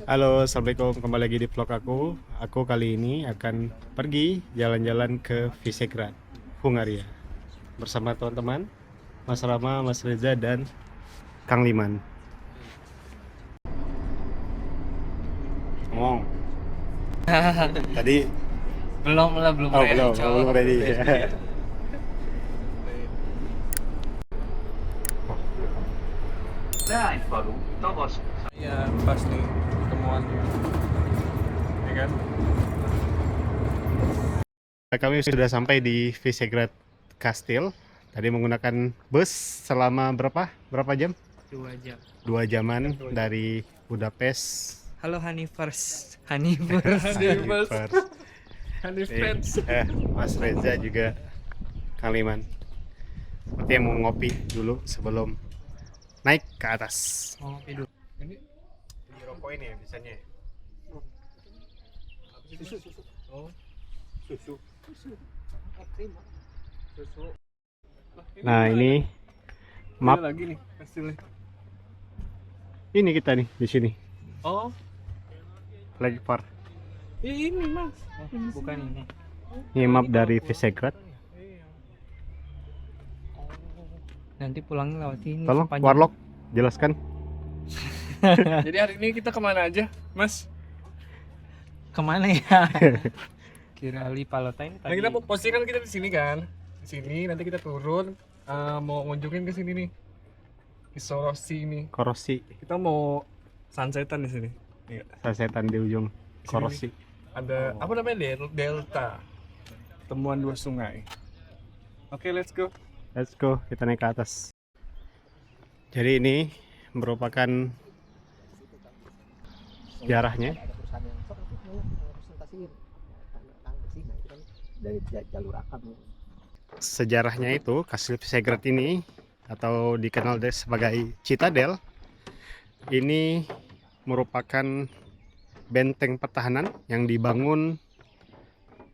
Halo, assalamualaikum. Kembali lagi di vlog aku. Aku kali ini akan pergi jalan-jalan ke Visegrad, Hungaria, bersama teman-teman, Mas Rama, Mas Reza, dan Kang Liman. Ngomong. Tadi, Belum lah, belum oh ready, belum, Cok. belum ready. Iya, pas nih ketemuan. Ya kan? Kami sudah sampai di Visegrad Kastil. Tadi menggunakan bus selama berapa jam? 2 jam. 2 jaman dari Budapest. Halo Honeyverse. Honeyverse. Honeyverse. Honeyfriends. Mas Reza juga Kang Liman. Seperti yang mau ngopi dulu sebelum naik ke atas. Oh, hidup. Ini rokok ini ya bisanya. Susu. Oh. Susu. Nah, ini map. Lagi nih hasilnya. Ini kita nih di sini. Oh, Flag Park. ini Mas. Bukan ini. Ini map dari Visegrad. Nanti pulangnya lewat ini. Tolong sepanjang- Warlock jelaskan. Jadi hari ini kita kemana aja, Mas? Kemana ya? Kirali Palota ini Nah, tadi. kita mau posting kan kita di sini kan. Di sini nanti kita turun mau ngunjungin ke sini nih. Di Sorosi nih. Korosi. Kita mau sunsetan di sini. Iya. Sasetan di ujung Korosi. Ada apa namanya? Delta. Temuan dua sungai. Oke, let's go. Let's go, kita naik ke atas. Jadi ini merupakan sejarahnya. Sejarahnya itu Kastil Visegrad ini atau dikenal sebagai Citadel ini merupakan benteng pertahanan yang dibangun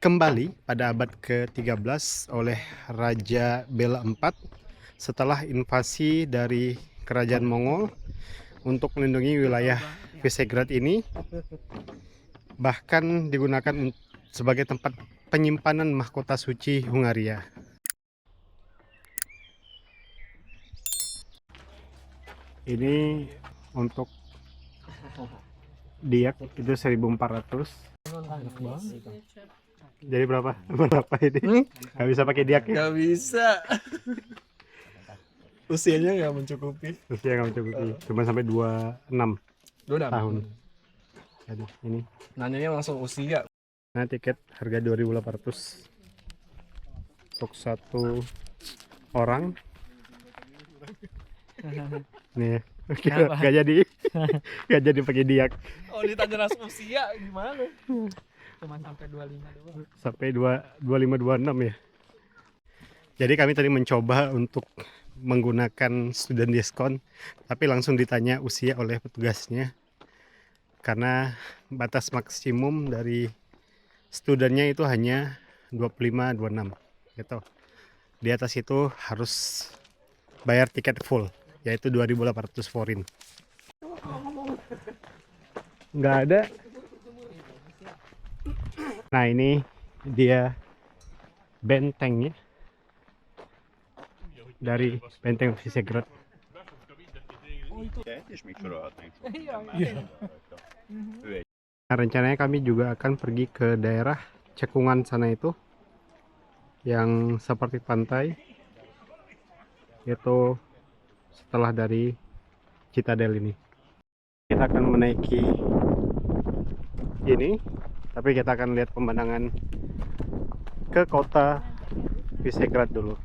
kembali pada abad ke-13 oleh Raja Bela IV setelah invasi dari kerajaan Mongol untuk melindungi wilayah Visegrad ini, bahkan digunakan sebagai tempat penyimpanan mahkota suci Hungaria. Ini untuk diak itu 1400. Jadi berapa? Berapa ini? Gak bisa pakai diak ya? Gak bisa. Usianya nggak mencukupi. Usia nggak mencukupi, cuma sampai 26 Udah tahun. Jadi ini. Nanyanya langsung usia. Nah, tiket harga 2.800 untuk satu orang. Nih, Kenapa? gak jadi, gak jadi pakai diak. Oh, ditanya langsung usia gimana? Cuma sampai 25 doang. Sampai 2526 ya. Jadi kami tadi mencoba untuk menggunakan student discount, tapi langsung ditanya usia oleh petugasnya karena batas maksimum dari studentnya itu hanya 25-26 gitu. Di atas itu harus bayar tiket full, yaitu 2.800 forin. Nggak ada. Nah, ini dia bentengnya dari benteng Visegrad. Nah, rencananya kami juga akan pergi ke daerah cekungan sana itu yang seperti pantai, yaitu setelah dari Citadel ini. Kita akan menaiki ini, tapi kita akan lihat pemandangan ke kota Visegrad dulu.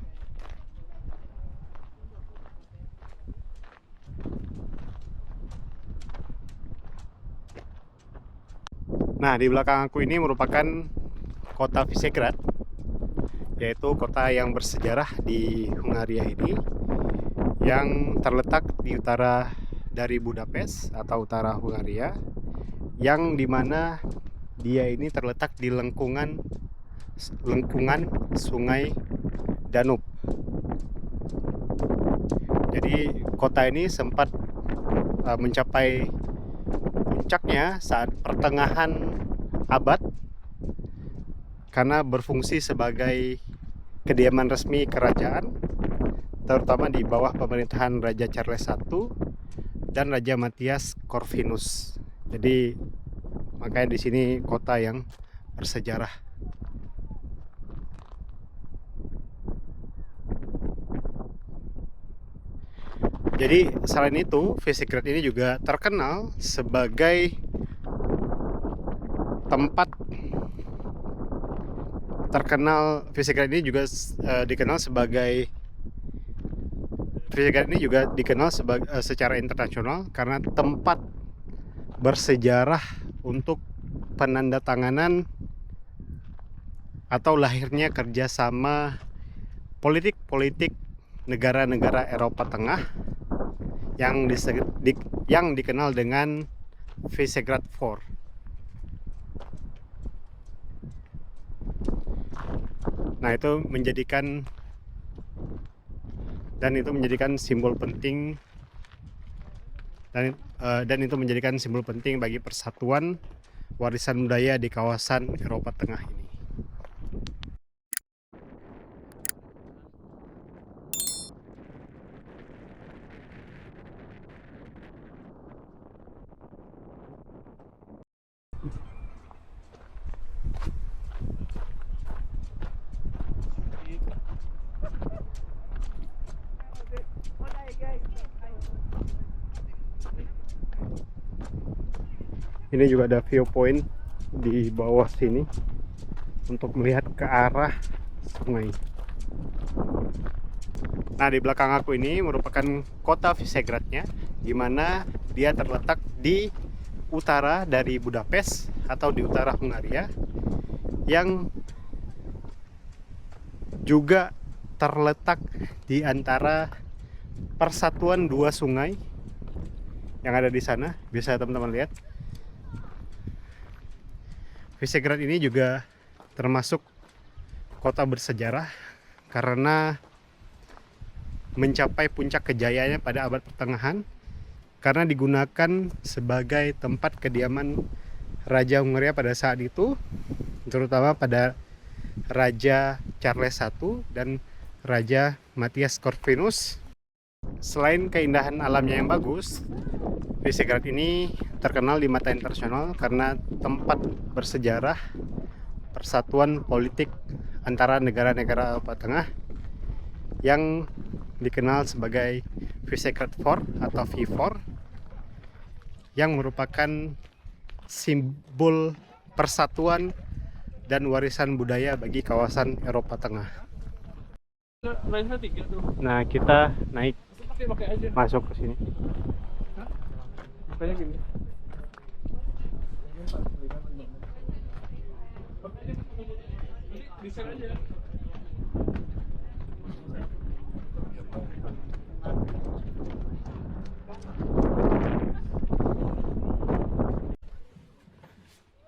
Nah, di belakang aku ini merupakan kota Visegrad, yaitu kota yang bersejarah di Hungaria ini, yang terletak di utara dari Budapest atau utara Hungaria, yang dimana dia ini terletak di lengkungan Sungai Danube. Jadi kota ini sempat mencapai puncaknya saat pertengahan abad karena berfungsi sebagai kediaman resmi kerajaan, terutama di bawah pemerintahan Raja Charles I dan Raja Matthias Corvinus. Jadi makanya di sini kota yang bersejarah. Jadi selain itu, Visegrad ini juga terkenal sebagai tempat Visegrad ini juga dikenal sebagai secara internasional karena tempat bersejarah untuk penandatanganan atau lahirnya kerjasama politik negara-negara Eropa Tengah yang dikenal dengan Visegrad Four. Nah, itu menjadikan simbol penting dan itu menjadikan simbol penting bagi persatuan warisan budaya di kawasan Eropa Tengah ini. Ini juga ada viewpoint di bawah sini untuk melihat ke arah sungai. Nah, di belakang aku ini merupakan kota Visegradnya, di mana dia terletak di utara dari Budapest atau di utara Hungaria, yang juga terletak di antara persatuan dua sungai yang ada di sana. Bisa teman-teman lihat. Visegrad ini juga termasuk kota bersejarah karena mencapai puncak kejayaannya pada abad pertengahan karena digunakan sebagai tempat kediaman Raja Hungaria pada saat itu, terutama pada Raja Charles I dan Raja Matthias Corvinus. Selain keindahan alamnya yang bagus, Visegrad ini terkenal di mata internasional karena tempat bersejarah persatuan politik antara negara-negara Eropa Tengah yang dikenal sebagai Visegrad Four atau V4, yang merupakan simbol persatuan dan warisan budaya bagi kawasan Eropa Tengah. Nah, kita naik masuk ke sini. Makanya gini. Bisa aja.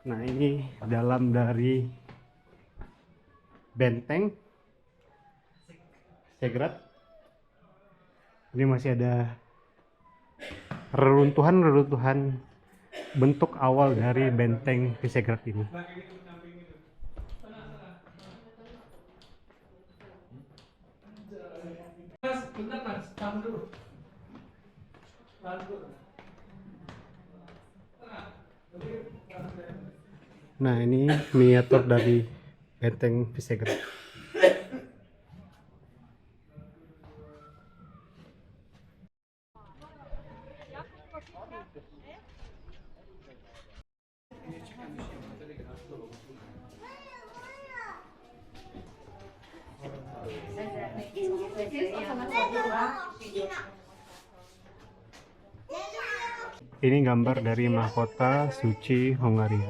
Nah, ini dalam dari benteng Visegrad. Ini masih ada reruntuhan bentuk awal dari benteng Visegrad ini. Mas, bentar Mas, tahan dulu. Tahan dulu. Nah, ini miniatur dari benteng Visegrad. Ini gambar dari mahkota suci Hongaria.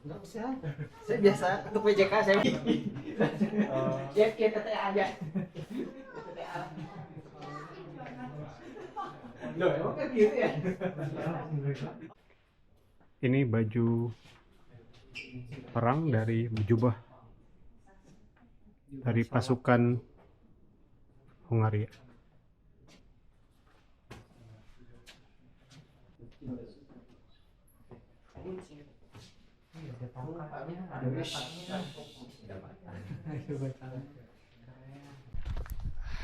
Nggak usah. Saya biasa untuk PJK saya. Ya kita teh aja. Loh, emang kan gitu ya? Ini baju perang dari jubah dari pasukan Hungaria.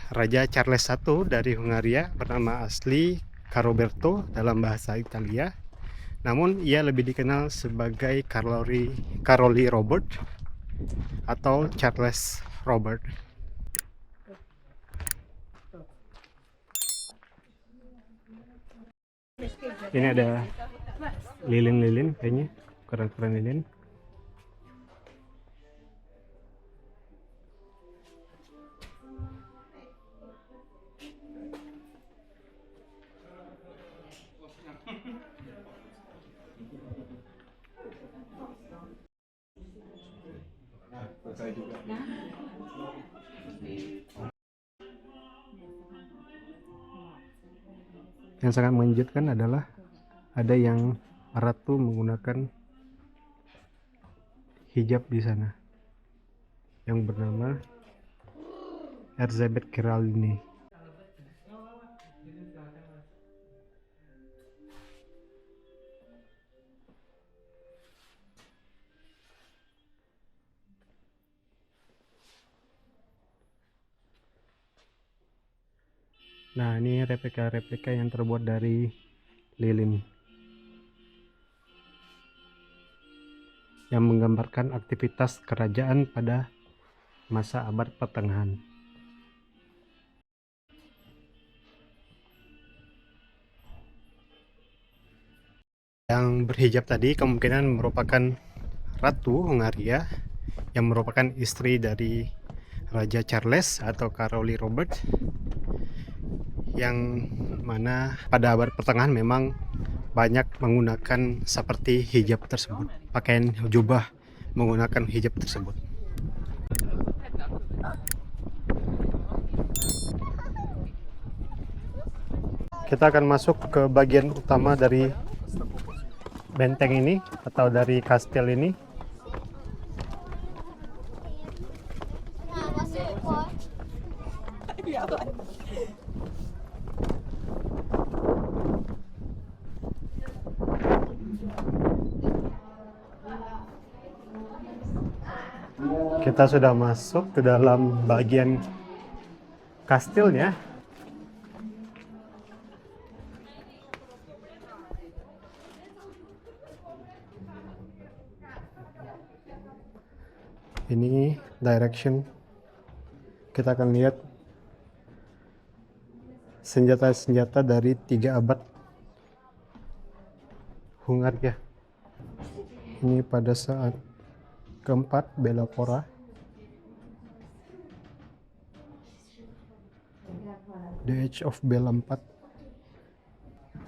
Raja Charles I dari Hungaria bernama asli Caroberto dalam bahasa Italia. Namun ia lebih dikenal sebagai Caroli Robert atau Charles Robert. Ini ada lilin-lilin kayaknya, keren-keren lilin. Yang sangat mengejutkan adalah ada yang ratu menggunakan hijab di sana yang bernama Elizabeth Geraldine. Nah, ini replika-replika yang terbuat dari lilin yang menggambarkan aktivitas kerajaan pada masa abad pertengahan. Yang berhijab tadi kemungkinan merupakan Ratu Hungaria yang merupakan istri dari Raja Charles atau Caroli Robert, yang mana pada abad pertengahan memang banyak menggunakan seperti hijab tersebut, pakaian jubah menggunakan hijab tersebut. Kita akan masuk ke bagian utama dari benteng ini atau dari kastil ini. Kita sudah masuk ke dalam bagian kastilnya. Ini direction. Kita akan lihat senjata-senjata dari 3 abad Hungaria. Ini pada saat keempat Bela Pora. The Age of Bela IV.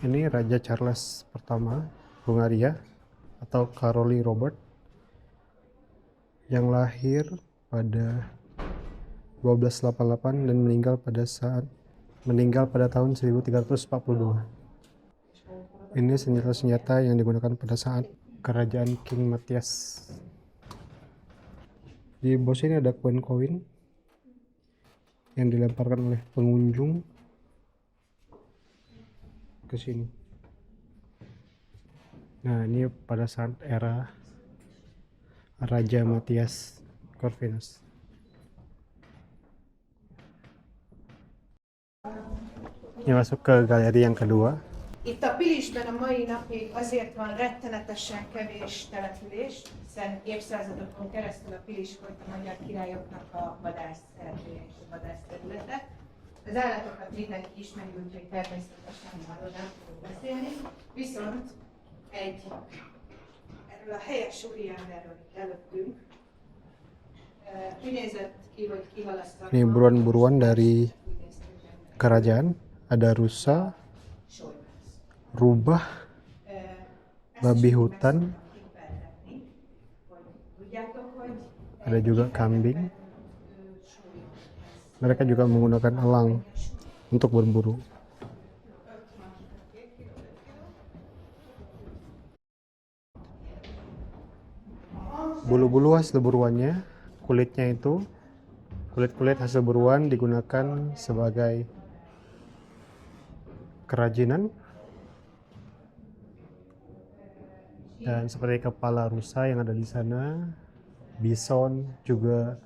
Ini Raja Charles pertama Hungaria atau Caroli Robert yang lahir pada 1288 dan meninggal pada tahun 1342. Ini senjata-senjata yang digunakan pada saat kerajaan King Matthias. Di bawah sini ada koin-koin yang dilemparkan oleh pengunjung ke sini. Nah, ini pada saat era Raja Matthias Corvinus. Ini masuk ke galeri yang kedua. Itt a Pilisben a mai napig azért van rettenetesen kevés település, hiszen évszázadokon keresztül a Pilis volt a magyar királyoknak a vadászszereplője és a vadászterülete. Az állatokat mindenki ismeri, úgyhogy természetesen arról nem fogok beszélni. Viszont erről a helyes úriemberről itt előttünk, úgy nézett ki, hogy kihalasztott. Ini buruan-buruan dari kerajaan. Ada rusa, rubah, babi hutan, ada juga kambing. Mereka juga menggunakan elang untuk berburu. Bulu-bulu hasil buruannya, kulitnya itu Kulit-kulit hasil buruan digunakan sebagai kerajinan. Dan seperti kepala rusa yang ada di sana, bison juga,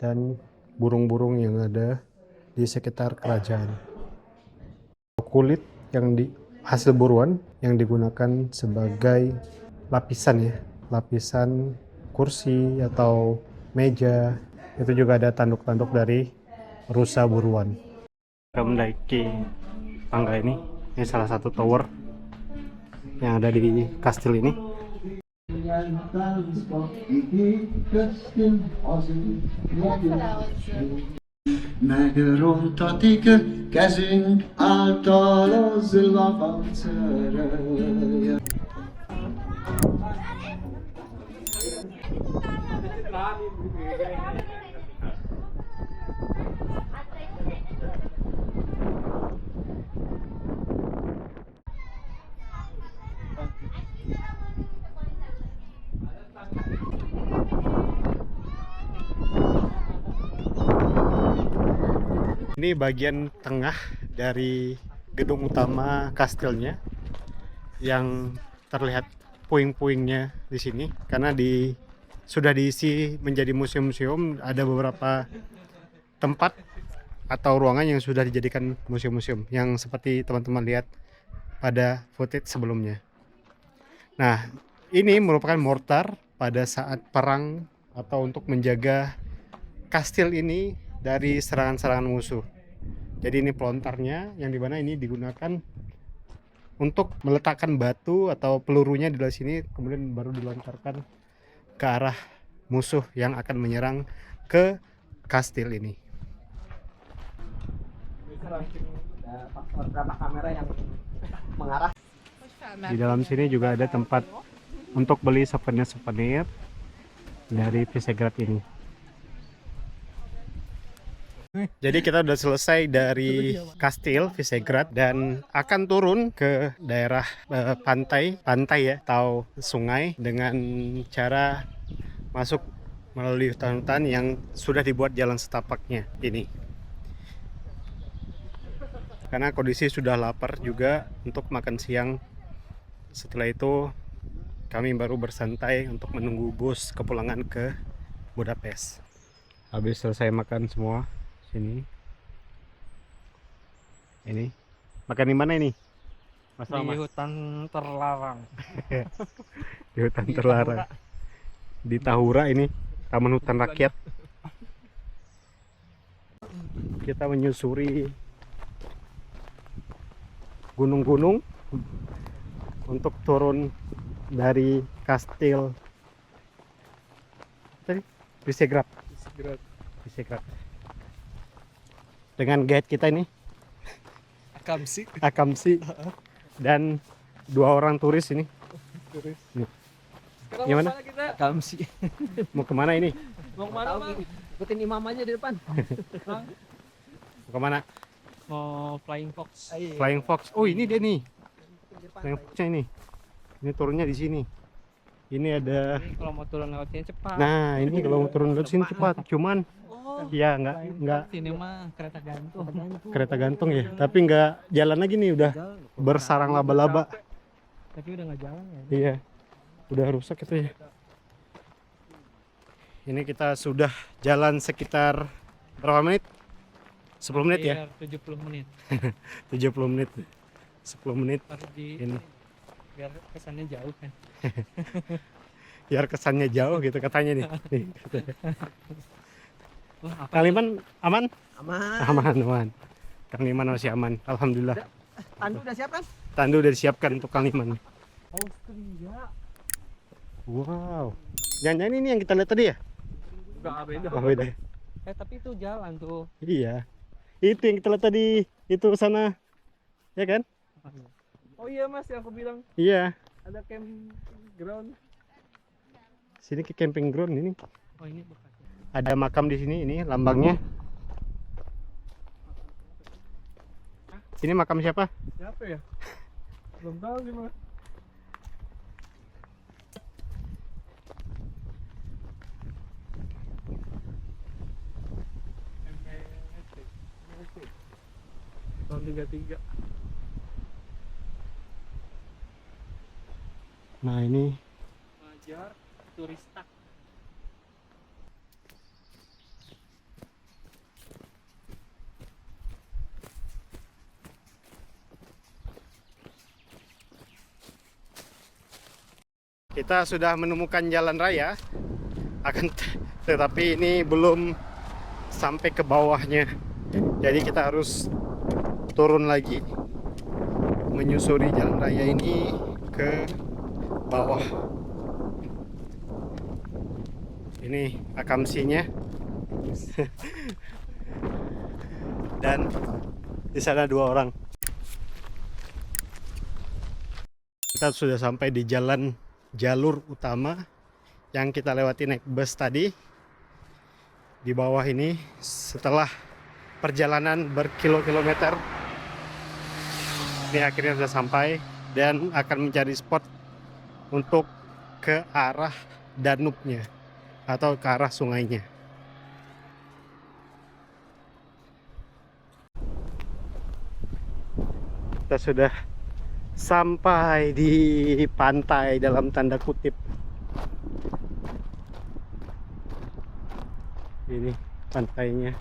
dan burung-burung yang ada di sekitar kerajaan. Kulit yang hasil buruan yang digunakan sebagai lapisan ya, lapisan kursi atau meja. Itu juga ada tanduk-tanduk dari rusa buruan. Kita mendaki tangga ini salah satu tower yang ada di kastil ini. Megrontatik kezünk által a zilvapancere. Ini bagian tengah dari gedung utama kastilnya yang terlihat puing-puingnya di sini karena sudah diisi menjadi museum-museum. Ada beberapa tempat atau ruangan yang sudah dijadikan museum-museum yang seperti teman-teman lihat pada footage sebelumnya. Nah, ini merupakan mortar pada saat perang atau untuk menjaga kastil ini dari serangan-serangan musuh. Jadi ini pelontarnya yang dimana ini digunakan untuk meletakkan batu atau pelurunya di dalam sini, kemudian baru dilontarkan ke arah musuh yang akan menyerang ke kastil ini. Faktor kamera yang mengarah. Di dalam sini juga ada tempat untuk beli souvenir-souvenir dari Visegrad ini. Jadi kita udah selesai dari kastil Visegrad dan akan turun ke daerah pantai ya atau sungai dengan cara masuk melalui hutan-hutan yang sudah dibuat jalan setapaknya ini. Karena kondisi sudah lapar juga untuk makan siang. Setelah itu kami baru bersantai untuk menunggu bus kepulangan ke Budapest. Habis selesai makan semua sini. Ini makan di mana ini? Mas Di Rama? hutan terlarang. Di hutan terlarang. Di Tahura ini, Taman Hutan Rakyat. Kita menyusuri gunung-gunung untuk turun dari kastil Visegrad. Dengan guide kita ini Akamsi dan 2 orang turis ini. Nih. Gimana? Kamsi. Mau kemana ini? Mau kemana, Bang? Ikutin imam aja di depan. Mau kemana? Mau Flying Fox. Flying Fox. Oh ini dia nih. Flying Foxnya ini. Ini turunnya di sini. Ini ada. Ini kalau mau turun lewat sini cepat. Nah ini kalau mau turun dari sini cepat. Cuman ya nggak Sini mah kereta gantung. kereta gantung ya. Tapi nggak jalan lagi nih, udah bersarang laba-laba. Tapi udah nggak jalan ya. Iya. Udah rusak itu ya. Ini kita sudah jalan sekitar berapa menit? 10 menit ya? 70 menit. 70 menit. 10 menit. Harus di Ini. biar kesannya jauh kan. Biar kesannya jauh gitu katanya nih. Nih, gitu. Wah, apa? Kang Liman aman? Aman. Aman. Kang Liman masih aman. Alhamdulillah. Tandu udah siap kan? Tandu udah disiapkan untuk Kang Liman. Austria. Wow. Jangan-jangan ini yang kita lihat tadi ya? Enggak beda. Oh, beda. Tapi itu jalan tuh. Iya. Itu yang kita lihat tadi. Itu sana. Ya kan? Oh iya Mas, yang aku bilang Iya. ada campground. Sini ke camping ground ini. Oh ini bekasnya. Ada makam di sini, ini lambangnya. Ini makam siapa? Siapa ya? Belum tahu sih Mas. tahun 33. Nah ini Majar Turista. kita sudah menemukan jalan raya, tetapi ini belum sampai ke bawahnya. Jadi kita harus turun lagi, menyusuri jalan raya ini ke bawah. Ini akamsinya. Dan di sana 2 orang. Kita sudah sampai di jalur utama yang kita lewati naik bus tadi. Di bawah ini setelah perjalanan berkilo-kilometer, ini akhirnya sudah sampai dan akan mencari spot untuk ke arah Danubnya atau ke arah sungainya. Kita sudah sampai di pantai dalam tanda kutip. Ini pantainya.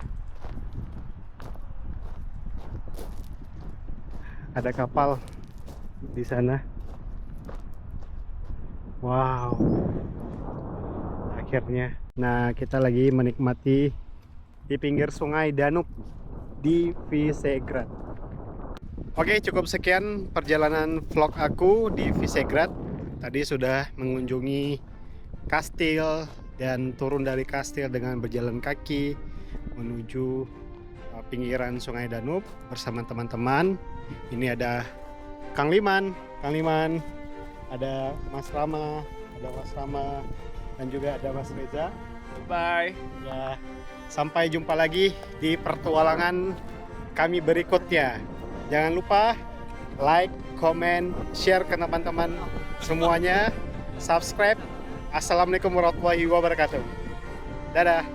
Ada kapal di sana. Wow. Akhirnya. Nah, kita lagi menikmati di pinggir sungai Danub di Visegrad. Oke, cukup sekian perjalanan vlog aku di Visegrad. Tadi sudah mengunjungi kastil dan turun dari kastil dengan berjalan kaki menuju pinggiran Sungai Danub bersama teman-teman. Ini ada Kang Liman, ada Mas Rama, dan juga ada Mas Reza. Bye. Ya, sampai jumpa lagi di pertualangan kami berikutnya. Jangan lupa like, comment, share ke teman-teman semuanya, subscribe. Assalamualaikum warahmatullahi wabarakatuh. Dadah.